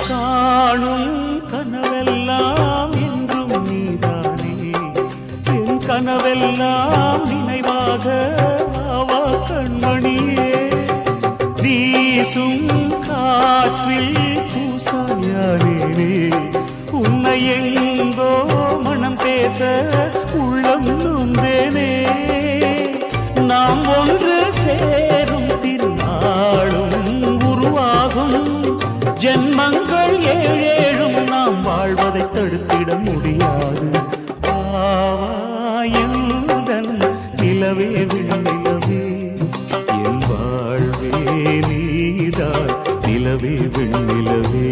காணும் கனவெல்லாம் என்றும் நீதானே என் கனவெல்லாம் நினைவாக ஆவா கண்மணியே வீசும் காற்றில் பூசாயானே உன்னை எங்கோ மனம் பேச உள்ளம் நொந்தேனே நாம் ஒன்று சேரும் திருநாளும் உருவாகும் ஜென்மங்கள் ஏழேழும் நாம் வாழ்வதை தடுத்திட முடியாது ஆவாயந்தன் நிலவே விண்ணிலவே என் வாழ்வே நீதான் நிலவே விண்ணிலவே